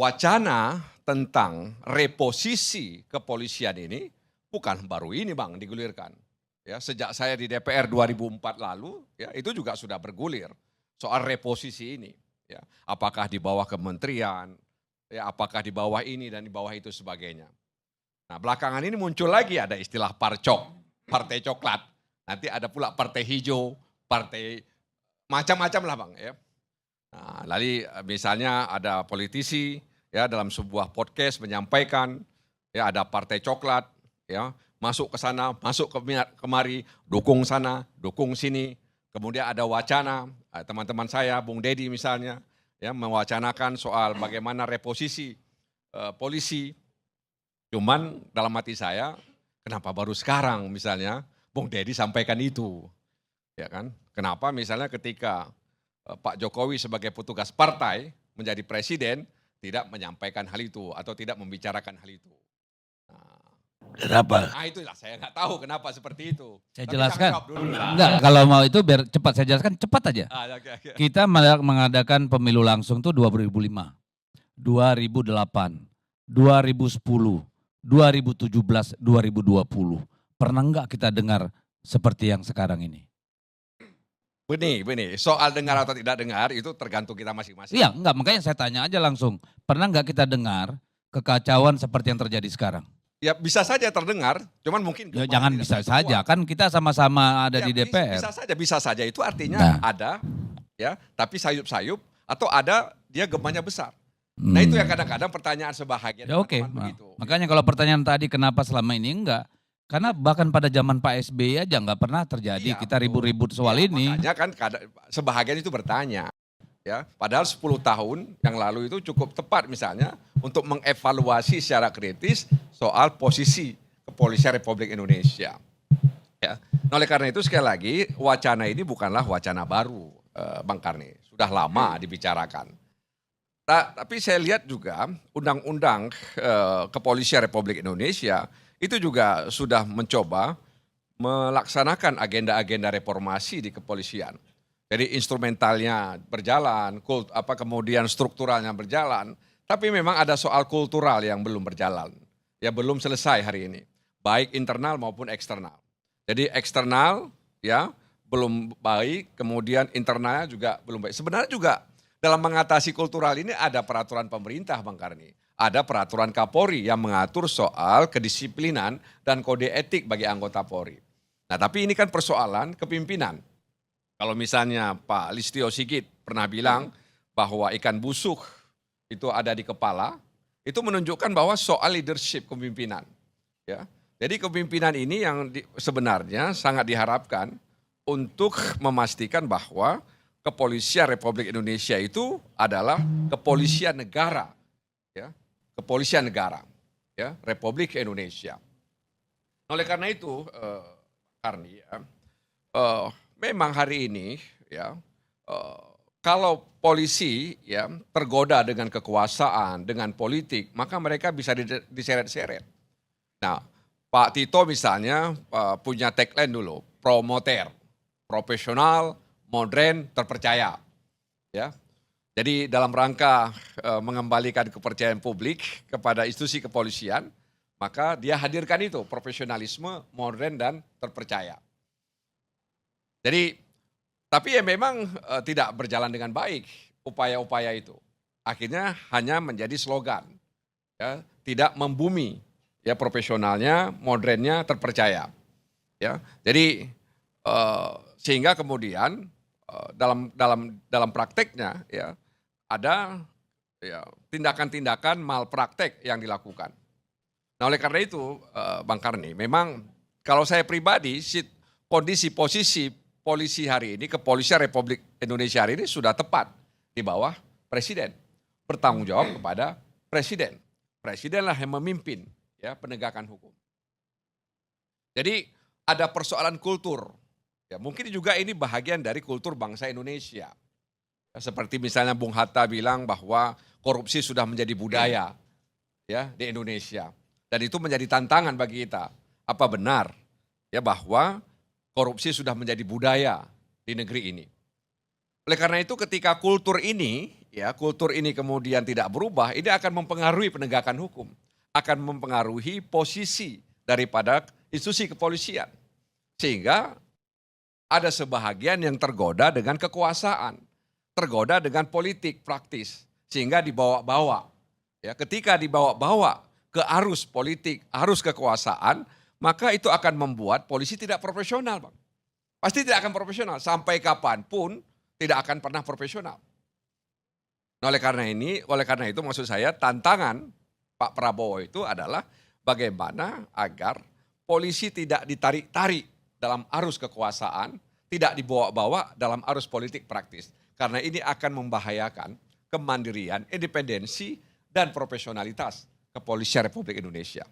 wacana tentang reposisi kepolisian ini bukan baru ini Bang digulirkan. Ya, sejak saya di DPR 2004 lalu, ya itu juga sudah bergulir soal reposisi ini. Ya, apakah di bawah kementerian, ya apakah di bawah ini dan di bawah itu sebagainya. Nah belakangan ini muncul lagi ada istilah parcok, partai coklat. Nanti ada pula partai hijau, partai macam-macam lah Bang. Ya. Nah, lalu misalnya ada politisi ya dalam sebuah podcast menyampaikan ya ada partai coklat ya masuk ke sana, masuk kemari, dukung sana, dukung sini. Kemudian ada wacana, teman-teman saya, Bung Dedi misalnya, ya mewacanakan soal bagaimana reposisi polisi. Cuman dalam hati saya, kenapa baru sekarang misalnya Bung Dedi sampaikan itu, ya kan? Kenapa misalnya ketika Pak Jokowi sebagai petugas partai menjadi presiden tidak menyampaikan hal itu atau tidak membicarakan hal itu. Kenapa? Nah itulah saya nggak tahu kenapa seperti itu. Saya Tapi jelaskan. jawab dulu lah. Enggak, kalau mau itu biar cepat saya jelaskan, cepat aja. Okay. Kita mengadakan pemilu langsung tuh 2005, 2008, 2010, 2017, 2020. Pernah enggak kita dengar seperti yang sekarang ini? Benih, soal dengar atau tidak dengar itu tergantung kita masing-masing. Iya, enggak, makanya saya tanya aja langsung. Pernah enggak kita dengar kekacauan seperti yang terjadi sekarang? Ya bisa saja terdengar, cuman mungkin Ya, jangan bisa saja, kan kita sama-sama ada ya, di DPR. Bisa saja itu artinya Nah. ada, ya, tapi sayup-sayup atau ada dia gemanya besar. Nah itu yang kadang-kadang pertanyaan sebahagian Ya oke, teman-teman begitu. makanya kalau pertanyaan tadi kenapa selama ini enggak? Karena bahkan pada zaman Pak SBY aja enggak pernah terjadi, Iya, kita ribut-ribut soal Ya, ini. Makanya kan sebahagian itu bertanya. Ya, padahal 10 tahun yang lalu itu cukup tepat misalnya untuk mengevaluasi secara kritis soal posisi kepolisian Republik Indonesia. Ya. Nah, oleh karena itu sekali lagi wacana ini bukanlah wacana baru Bang Karni, sudah lama dibicarakan. Tapi saya lihat juga undang-undang kepolisian Republik Indonesia itu juga sudah mencoba melaksanakan agenda-agenda reformasi di kepolisian. Jadi instrumentalnya berjalan, kemudian strukturalnya berjalan, tapi memang ada soal kultural yang belum berjalan. Ya belum selesai hari ini, baik internal maupun eksternal. Jadi eksternal ya belum baik, kemudian internalnya juga belum baik. Sebenarnya juga dalam mengatasi kultural ini ada peraturan pemerintah Bang Karni. Ada peraturan Kapolri yang mengatur soal kedisiplinan dan kode etik bagi anggota Polri. Nah tapi ini kan persoalan kepimpinan. Kalau misalnya Pak Listio Sigit pernah bilang bahwa ikan busuk itu ada di kepala, itu menunjukkan bahwa soal leadership kepimpinan. Ya. Jadi kepimpinan ini yang sebenarnya sangat diharapkan untuk memastikan bahwa kepolisian Republik Indonesia itu adalah kepolisian negara. Ya. Kepolisian negara, ya, Republik Indonesia. Oleh karena itu, Karni, ya, memang hari ini, ya, kalau polisi, ya, tergoda dengan kekuasaan, dengan politik, maka mereka bisa diseret-seret. Nah, Pak Tito misalnya punya tagline dulu, promoter, profesional, modern, terpercaya, ya. Jadi dalam rangka mengembalikan kepercayaan publik kepada institusi kepolisian, maka dia hadirkan itu profesionalisme, modern dan terpercaya. Jadi tapi ya memang tidak berjalan dengan baik upaya-upaya itu. Akhirnya hanya menjadi slogan, ya, tidak membumi ya profesionalnya, modernnya, terpercaya. Ya, jadi sehingga kemudian dalam prakteknya ya ada ya tindakan-tindakan malpraktek yang dilakukan. Nah oleh karena itu Bang Karni, memang kalau saya pribadi kondisi posisi polisi hari ini, kepolisian Republik Indonesia hari ini sudah tepat di bawah presiden, bertanggung jawab kepada presiden. Presidenlah yang memimpin ya penegakan hukum. Jadi ada persoalan kultur. Ya, mungkin juga ini bahagian dari kultur bangsa Indonesia. Seperti misalnya Bung Hatta bilang bahwa korupsi sudah menjadi budaya ya di Indonesia. Dan itu menjadi tantangan bagi kita. Apa benar ya bahwa korupsi sudah menjadi budaya di negeri ini? Oleh karena itu ketika kultur ini ya kultur ini kemudian tidak berubah, ini akan mempengaruhi penegakan hukum, akan mempengaruhi posisi daripada institusi kepolisian. Sehingga ada sebahagian yang tergoda dengan kekuasaan, tergoda dengan politik praktis, sehingga dibawa-bawa. Ya, ketika dibawa-bawa ke arus politik, arus kekuasaan, maka itu akan membuat polisi tidak profesional, Bang. Pasti tidak akan profesional, sampai kapanpun tidak akan pernah profesional. Nah, oleh karena itu maksud saya tantangan Pak Prabowo itu adalah bagaimana agar polisi tidak ditarik-tarik dalam arus kekuasaan, tidak dibawa-bawa dalam arus politik praktis. Karena ini akan membahayakan kemandirian, independensi, dan profesionalitas Kepolisian Republik Indonesia.